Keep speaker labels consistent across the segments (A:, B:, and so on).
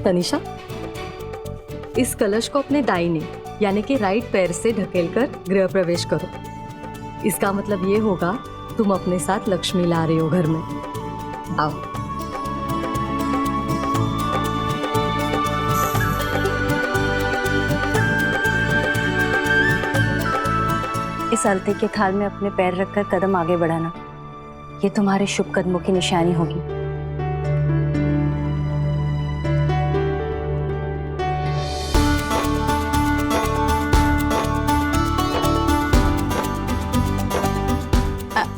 A: तनिषा, इस कलश को अपने दाहिने यानी कि राइट पैर से ढकेलकर गृह प्रवेश करो। इसका मतलब ये होगा तुम अपने साथ लक्ष्मी ला रहे हो घर में। आओ।
B: इस अलते के थाल में अपने पैर रखकर कदम आगे बढ़ाना, ये तुम्हारे शुभ कदमों की निशानी होगी।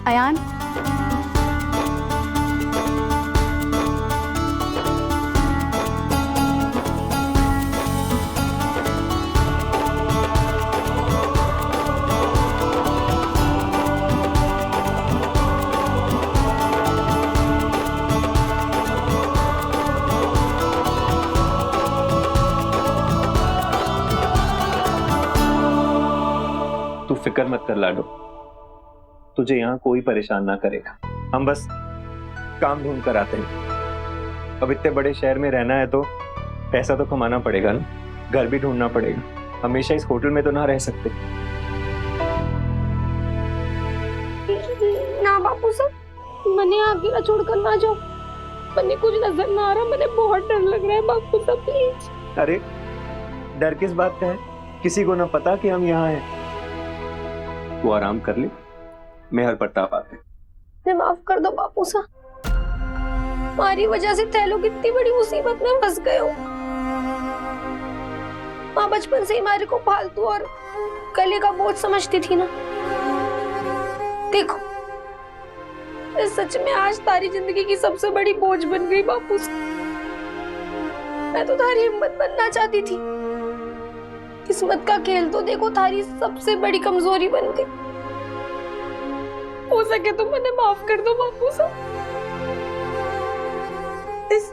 B: अयान,
C: तू फिक्र मत कर लाडो, तुझे यहाँ कोई परेशान ना करेगा। हम बस काम ढूंढ कर आते हैं। अब इतने बड़े शहर में रहना है तो पैसा तो कमाना पड़ेगा ना, घर भी ढूंढना पड़ेगा। हमेशा इस होटल में तो ना रह सकते।
D: ना बापू साहब, मैंने अकेला छोड़कर ना जाओ। मैंने कुछ नजर ना आ रहा, मैंने बहुत डर लग रहा है बापू साहब, प्लीज।
C: अरे डर किस बात का है? किसी को ना पता कि हम यहाँ हैं। तू आराम कर ले, मैं हर प्रताप आते।
D: मुझे माफ कर दो बापू साहब, हमारी वजह से तै लोग इतनी बड़ी मुसीबत में फंस गए हो। माँ बचपन से ही हमारे को फालतू और गले का बोझ समझती थी ना। देखो, मैं सच में आज तारी जिंदगी की सबसे बड़ी बोझ बन गई बापू साहब। मैं तो तारी हिम्मत बनना चाहती थी। किस्मत का खेल तो देखो तारी सबसे बड़ी कमजोरी बन गई। हो सके तो मैंने माफ कर दो बापू साहब। इस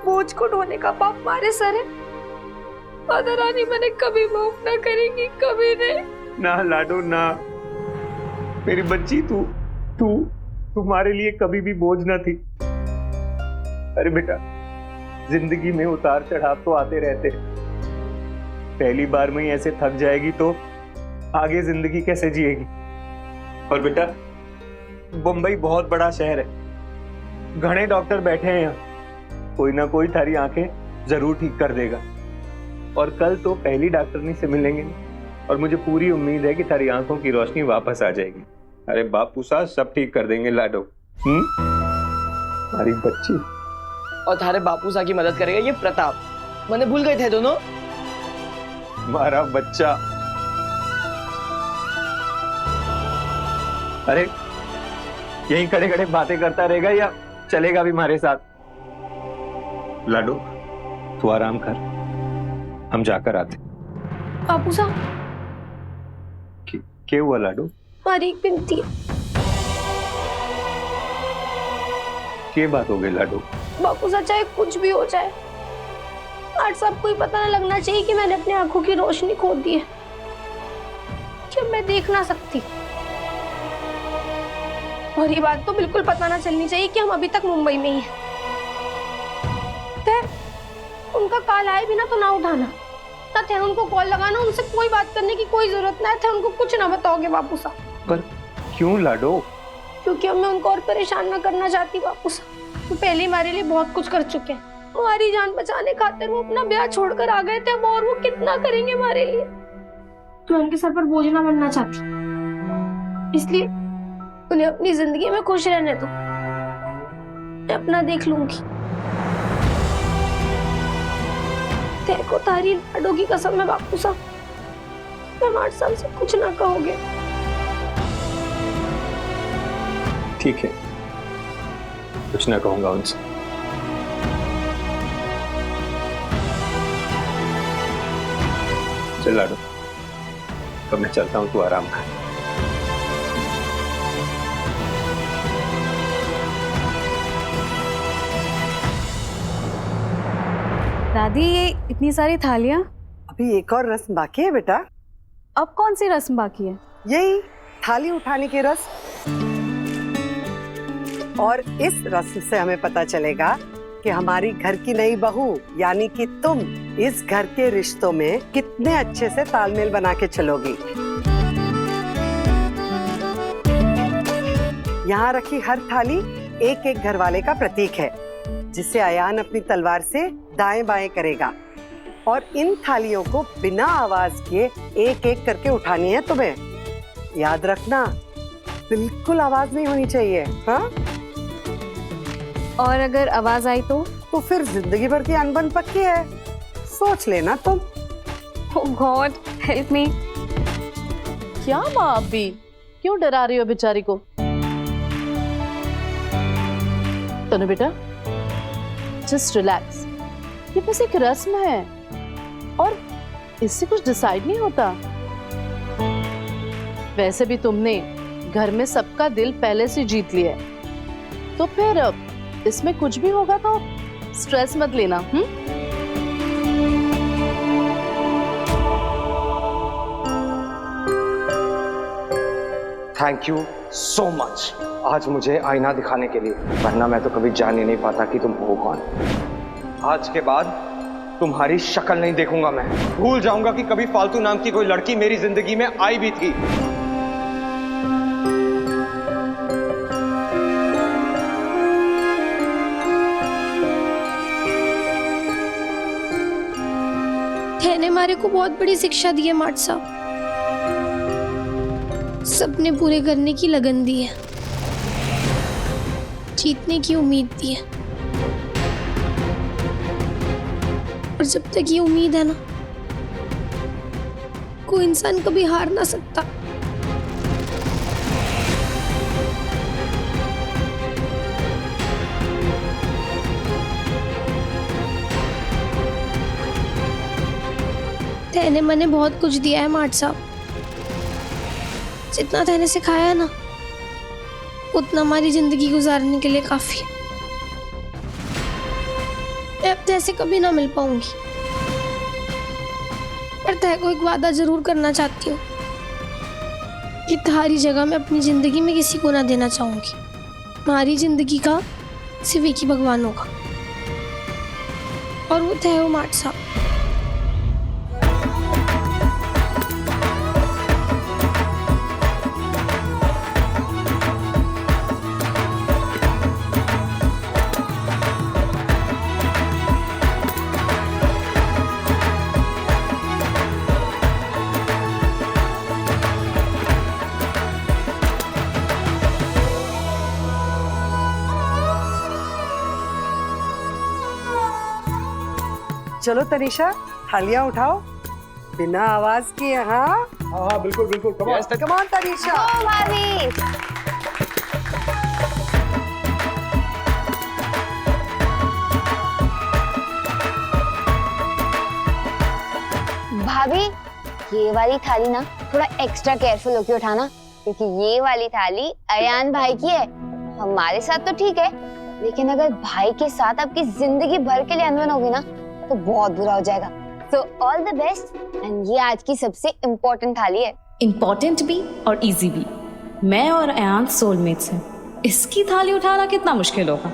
D: बोझ को ढोने का पाप हमारे सर है। माता रानी मैंने कभी माफ ना करेंगी, कभी नहीं।
C: ना लाडो ना, मेरी बच्ची, तू तुम्हारे लिए कभी भी बोझ ना थी। अरे बेटा, जिंदगी में उतार चढ़ाव तो आते रहते। पहली बार में ही ऐसे थक जाएगी तो आगे जिंदगी कैसे जिएगी? और बेटा, मुंबई बहुत बड़ा शहर है, घने डॉक्टर बैठे हैं यहाँ। कोई ना कोई थारी आंखें जरूर ठीक कर देगा। और कल तो पहली डॉक्टरनी से मिलेंगे और मुझे पूरी उम्मीद है कि थारी आंखों की रोशनी वापस आ जाएगी। अरे बापू साहब सब ठीक कर देंगे लाडो। हमारी बच्ची।
E: और थारे बापू साहब की मदद करेगा ये प्रताप। मैंने भूल गए थे दोनों।
C: हमारा बच्चा। अरे यहीं खड़े खड़े बातें करता रहेगा या चलेगा भी हमारे साथ? लाडो तू आराम कर, हम जाकर आते।
D: बापू साहब,
C: क्या हुआ लाडो?
D: हमारी एक विनती है।
C: क्या बात हो गई लाडो?
D: बापू साहब, चाहे कुछ भी हो जाए, आज सबको ही पता ना लगना चाहिए कि मैंने अपनी आंखों की रोशनी खो दी है, कि मैं देख ना सकती। और ये बात तो बिल्कुल पता ना चलनी चाहिए कि हम अभी तक मुंबई में ही हैं। उनका कॉल आए बिना तो ना उठाना, ना थे उनको कॉल लगाना, उनसे कोई बात करने की कोई जरूरत ना थे। उनको कुछ ना बताओगे बापू साहब।
C: पर क्यों लाडो?
D: क्योंकि मैं उनको और परेशान ना करना चाहती बापू साहब। वो पहले हमारे लिए बहुत कुछ कर चुके हैं। हमारी जान बचाने खातिर वो अपना ब्याह छोड़कर आ गए थे, और वो कितना करेंगे हमारे लिए। तो उनके सर पर बोझ ना बनना चाहती, इसलिए उन्हें अपनी जिंदगी में खुश रहने दो। मैं अपना देख लूंगी। देखो तारी लाडो की कसम है बापू साहब, तुम 8 साल से कुछ ना कहोगे।
C: ठीक है, कुछ ना कहूंगा उनसे। चल लाडो, तो मैं चलता हूँ, तू आराम कर।
B: दादी, ये इतनी सारी थालियां?
F: अभी एक और रस्म बाकी है बेटा।
B: अब कौन सी रस्म बाकी है?
F: यही थाली उठाने की रस्म। और इस रस्म से हमें पता चलेगा कि हमारी घर की नई बहू यानी कि तुम इस घर के रिश्तों में कितने अच्छे से तालमेल बना के चलोगी। यहाँ रखी हर थाली एक एक घर वाले का प्रतीक है, जिसे अयान अपनी तलवार से दाएं बाएं करेगा और इन थालियों को बिना आवाज किए एक एक करके उठानी है तुम्हें। याद रखना, बिल्कुल आवाज नहीं होनी चाहिए। हाँ,
B: और अगर आवाज आई तो
F: फिर जिंदगी भर की अनबन पक्की है, सोच लेना तुम।
B: ओह गॉड हेल्प मी।
G: क्या माँ आप भी क्यों डरा रही हो बेचारी को? तनु बेटा जस्ट रिलैक्स, ये बस एक रस्म है और इससे कुछ डिसाइड नहीं होता। वैसे भी तुमने घर में सबका दिल पहले से जीत लिया है, तो फिर इसमें कुछ भी होगा तो स्ट्रेस मत लेना।
H: थैंक यू सो मच आज मुझे आईना दिखाने के लिए, वरना मैं तो कभी जान ही नहीं पाता कि तुम हो कौन। आज के बाद तुम्हारी शक्ल नहीं देखूंगा मैं, भूल जाऊंगा कि कभी फालतू नाम की कोई लड़की मेरी जिंदगी में आई भी थी।
D: ने हमारे को बहुत बड़ी शिक्षा दी है माट साहब, सपने पूरे करने की लगन दी है, जीतने की उम्मीद दी है, और जब तक ये उम्मीद है ना, कोई इंसान कभी हार ना सकता। तैने मैंने बहुत कुछ दिया है माट साहब, जितना तैने सिखाया है ना, उतना हमारी जिंदगी गुजारने के लिए काफी है। मैं अब तैसे कभी ना मिल पाऊंगी, पर तै को एक वादा जरूर करना चाहती हूँ कि तुम्हारी जगह मैं अपनी जिंदगी में किसी को ना देना चाहूंगी। हमारी जिंदगी का सिर्फ एक ही भगवान होगा, और वो तय हो माट साहब।
F: चलो तनिषा, थालियां उठाओ बिना आवाज किए। हाँ
C: हाँ बिल्कुल बिल्कुल,
F: कम ऑन तनिषा।
I: भाभी ये वाली थाली ना थोड़ा एक्स्ट्रा केयरफुल होके उठाना, क्योंकि ये वाली थाली अयान भाई की है। हमारे साथ तो ठीक है, लेकिन अगर भाई के साथ आपकी जिंदगी भर के लिए अनबन होगी ना, तो बहुत बुरा हो जाएगा। So all the best, and ये आज की सबसे इम्पोर्टेंट थाली है।
J: इम्पोर्टेंट भी और इजी भी। मैं और अयान सोलमेट्स हैं, इसकी थाली उठाना कितना मुश्किल होगा।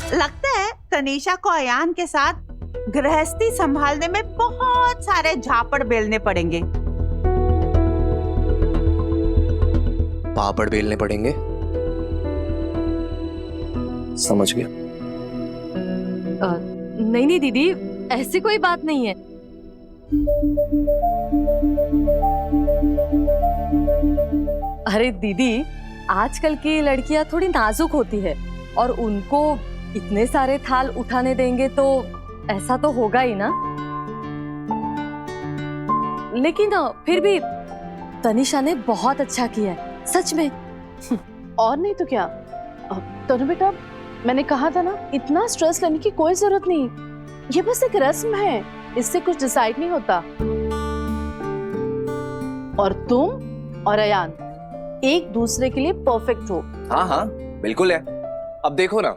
K: लगता है तनीषा को अयान के साथ गृहस्थी संभालने में बहुत सारे झापड़ बेलने पड़ेंगे।
L: पापड़ बेलने पड़ेंगे?
H: समझ गया।
A: नहीं नहीं दीदी, ऐसी कोई बात नहीं है। अरे दीदी, आजकल की लड़कियां थोड़ी नाजुक होती है और उनको इतने सारे थाल उठाने देंगे तो ऐसा तो होगा ही ना। लेकिन फिर भी तनिषा ने बहुत अच्छा किया है, सच में।
G: और नहीं तो क्या। तनु बेटा, मैंने कहा था ना, इतना स्ट्रेस लेने की कोई जरूरत नहीं। ये बस एक रस्म है, इससे कुछ डिसाइड नहीं होता। और तुम और अयान एक दूसरे के लिए परफेक्ट हो।
H: हाँ हाँ बिल्कुल है। अब देखो ना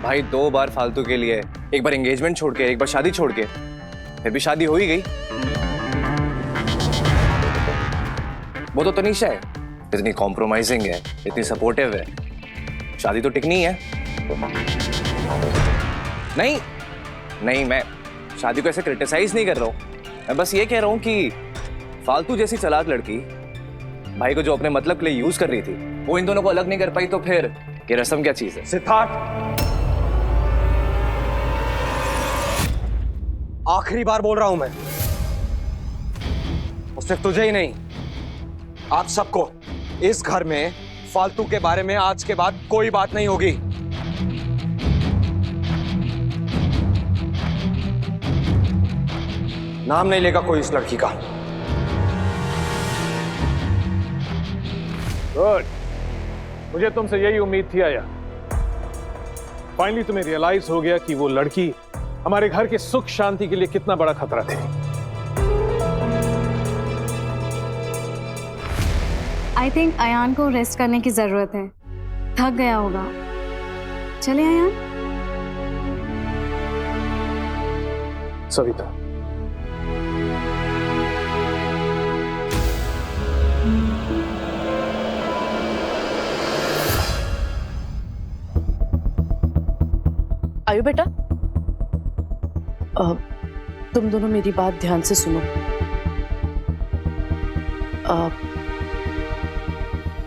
H: भाई, 2 बार फालतू के लिए, एक बार एंगेजमेंट छोड़ के, एक बार शादी छोड़ के, फिर भी शादी हो ही गई। वो तो तनीषा है, इतनी कॉम्प्रोमाइजिंग है, इतनी सपोर्टिव है, शादी तो टिकनी है। नहीं नहीं, मैं शादी को ऐसे क्रिटिसाइज नहीं कर रहा हूँ। मैं बस ये कह रहा हूँ कि फालतू जैसी चालाक लड़की भाई को जो अपने मतलब के लिए यूज कर रही थी, वो इन दोनों को अलग नहीं कर पाई, तो फिर ये रस्म क्या चीज है?
C: सिद्धार्थ,
H: आखिरी बार बोल रहा हूं मैं, सिर्फ तुझे ही नहीं, आप सबको, इस घर में फालतू के बारे में आज के बाद कोई बात नहीं होगी। नाम नहीं लेगा कोई इस लड़की का।
C: गुड, मुझे तुमसे यही उम्मीद थी आया। फाइनली तुम्हें रियलाइज हो गया कि वो लड़की हमारे घर के सुख शांति के लिए कितना बड़ा खतरा थी।
J: आई थिंक अयान को रेस्ट करने की जरूरत है, थक गया होगा। चले अयान।
C: सविता,
G: आयु बेटा, तुम दोनों मेरी बात ध्यान से सुनो।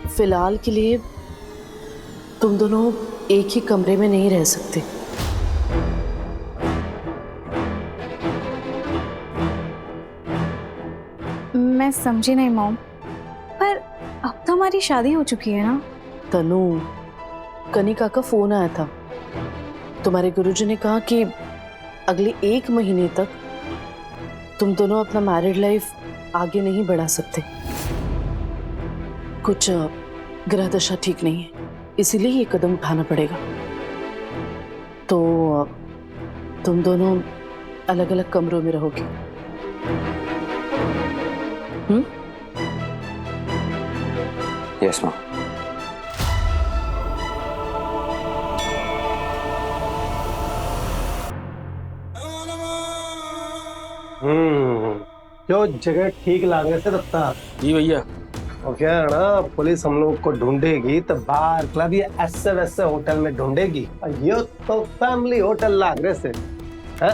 G: फिलहाल के लिए तुम दोनों एक ही कमरे में नहीं रह सकते।
J: मैं समझी नहीं मॉम, पर अब तो हमारी शादी हो चुकी है ना।
G: तनु, कनिका का फोन आया था। तुम्हारे गुरुजी ने कहा कि अगले 1 महीने तक तुम दोनों अपना मैरिड लाइफ आगे नहीं बढ़ा सकते। कुछ ग्रह दशा ठीक नहीं है, इसीलिए ये कदम उठाना पड़ेगा। तो तुम दोनों अलग अलग कमरों में रहोगे।
H: यस माँ।
L: जो जगह ठीक लागे से दत्ता
M: जी भैया।
L: और क्या है ना, पुलिस हम लोग को ढूंढेगी तो बार क्लब या ऐसे वैसे होटल में ढूंढेगी, और ये तो फैमिली होटल लाग रहे से है,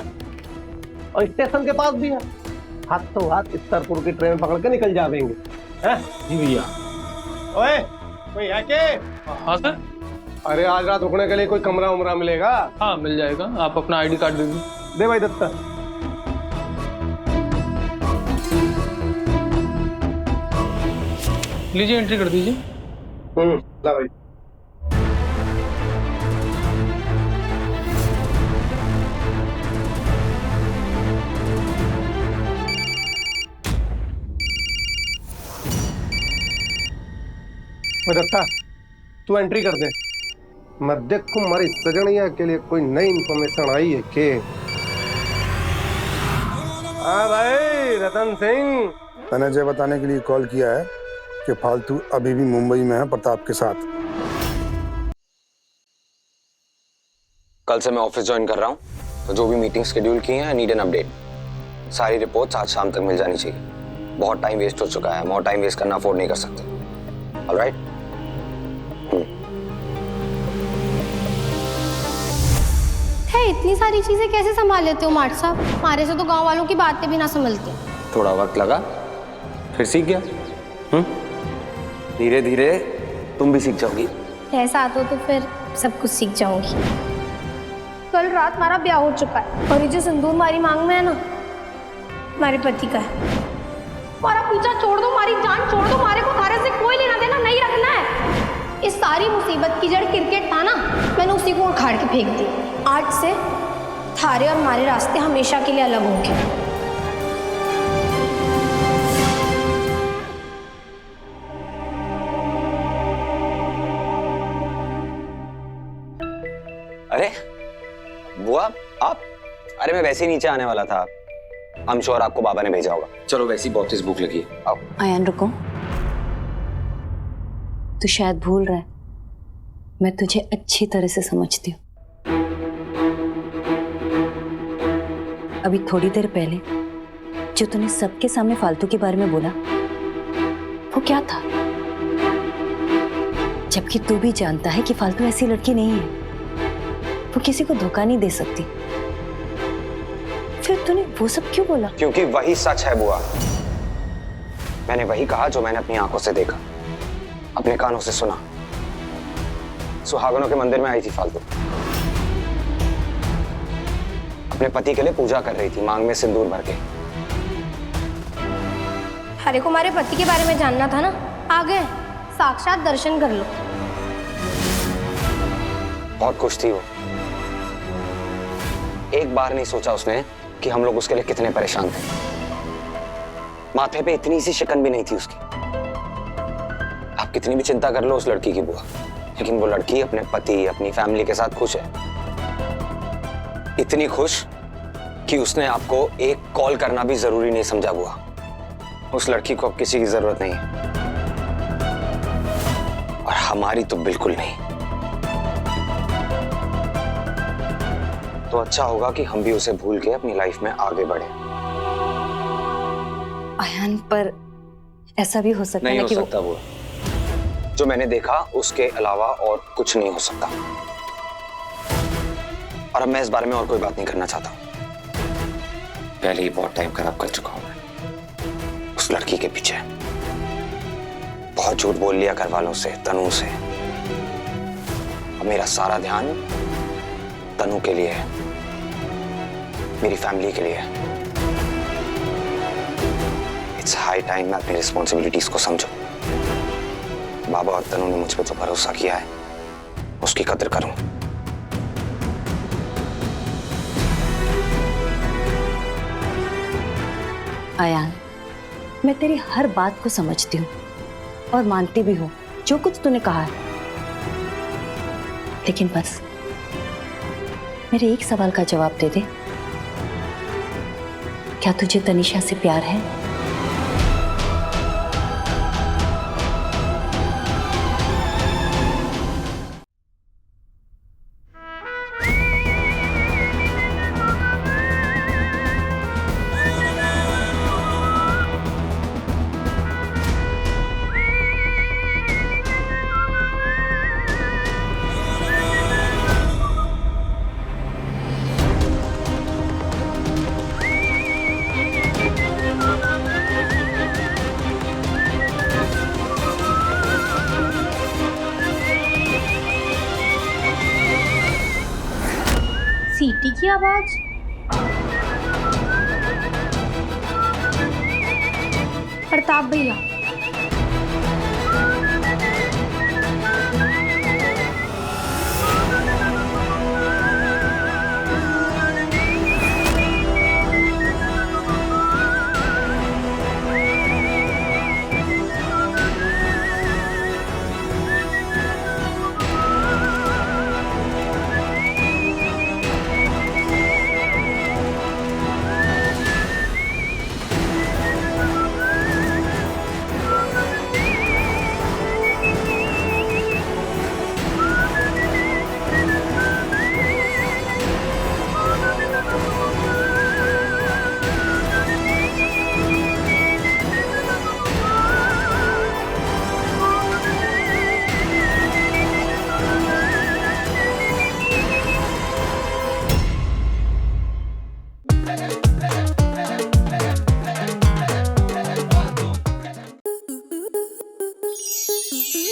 L: और स्टेशन के पास भी है। हाथों हाथ इस्तरपुर की ट्रेन पकड़ के निकल जाएंगे।
M: जी भैया।
L: ओए कोई है के?
M: हाँ सर।
L: अरे आज रात रुकने के लिए कोई कमरा उमरा मिलेगा?
M: हाँ मिल जाएगा, आप अपना आईडी कार्ड दे दीजिए।
L: दे भाई दत्ता।
M: लीजिए, एंट्री कर दीजिए।
L: ला भाई। दत्ता, तू एंट्री कर दे। मैं देखूं हमारी सजनिया के लिए कोई नई इंफॉर्मेशन आई है के? हाँ भाई रतन सिंह,
N: मैंने ये बताने के लिए कॉल किया है कि फालतू अभी भी मुंबई में है प्रताप के साथ।
H: कल से मैं ऑफिस ज्वाइन कर रहा हूँ, तो जो भी मीटिंग शेड्यूल की है, आई नीड एन अपडेट। सारी रिपोर्ट्स आज शाम तक मिल जानी चाहिए। बहुत टाइम वेस्ट हो चुका है, और टाइम वेस्ट करना अफोर्ड नहीं कर सकते। ऑलराइट?
D: है, इतनी सारी चीजें कैसे संभाल लेते हो मार्ट साहब? हमारे से तो गांव वालों की बातें भी ना संभलती।
H: थोड़ा वक्त लगा, फिर सीख गया। धीरे धीरे तुम भी सीख जाओगी।
D: ऐसा तो फिर सब कुछ सीख जाऊंगी। कल रात हमारा ब्याह हो चुका है और ये जो सिंदूर हमारी मांग में है ना, हमारे पति का है। हमारा पीछा छोड़ दो, हमारी जान छोड़ दो, हमारे को थारे से कोई लेना देना नहीं रखना है। इस सारी मुसीबत की जड़ क्रिकेट था ना, मैंने उसी को उखाड़ के फेंक दी। आज से थारे और हमारे रास्ते हमेशा के लिए अलग होंगे।
O: अरे बुआ आप, अरे मैं वैसे ही नीचे आने वाला था। आई एम श्योर आपको बाबा ने भेजा होगा। चलो वैसे ही बहुत तेज भूख लगी है, आओ।
B: आयान रुको, तू शायद भूल रहा है, मैं तुझे अच्छी तरह से समझती हूँ। अभी थोड़ी देर पहले जो तूने सबके सामने फालतू के बारे में बोला, वो क्या था? जबकि तू भी जानता है कि फालतू ऐसी लड़की नहीं है, वो किसी को धोखा नहीं दे सकती। फिर तूने वो सब क्यों बोला?
O: क्योंकि वही सच है बुआ। मैंने वही कहा जो मैंने अपनी आंखों से देखा, अपने कानों से सुना। सुहागनों के मंदिर में आई थी फालतू, अपने पति के लिए पूजा कर रही थी, मांग में सिंदूर भर के।
D: अरे को हमारे पति के बारे में जानना था ना, आ गए, साक्षात दर्शन कर लो।
O: बहुत खुश थी वो। एक बार नहीं सोचा उसने कि हम लोग उसके लिए कितने परेशान थे। माथे पे इतनी सी शिकन भी नहीं थी उसकी। आप कितनी भी चिंता कर लो उस लड़की की बुआ, लेकिन वो लड़की अपने पति, अपनी फैमिली के साथ खुश है। इतनी खुश कि उसने आपको एक कॉल करना भी जरूरी नहीं समझा बुआ। उस लड़की को अब किसी की जरूरत नहीं है, और हमारी तो बिल्कुल नहीं। तो अच्छा होगा कि हम भी उसे भूल के अपनी लाइफ में आगे बढ़े।
B: आयान, पर ऐसा भी हो सकता है
O: नहीं हो
B: कि
O: सकता वो, जो मैंने देखा उसके अलावा और कुछ नहीं हो सकता। और अब मैं इस बारे में और कोई बात नहीं करना चाहता। पहले ही बहुत टाइम खराब कर चुका हूं मैं उस लड़की के पीछे। बहुत झूठ बोल लिया घर वालों से, तनु से। अब मेरा सारा ध्यान तनु के लिए है, मेरी फैमिली के लिए है। इट्स हाई टाइम मैं अपनी रिस्पॉन्सिबिलिटीज को समझूं। बाबा और तनु ने मुझ पर जो भरोसा किया है, उसकी कदर करूं।
B: आयान, मैं तेरी हर बात को समझती हूँ और मानती भी हूँ जो कुछ तूने कहा है, लेकिन बस मेरे एक सवाल का जवाब दे दे। क्या तुझे तनिषा से प्यार है?
D: सीटी की आवाज। प्रताप भैया,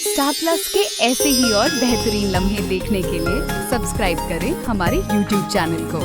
P: स्टार प्लस के ऐसे ही और बेहतरीन लम्हे देखने के लिए सब्सक्राइब करें हमारे YouTube चैनल को।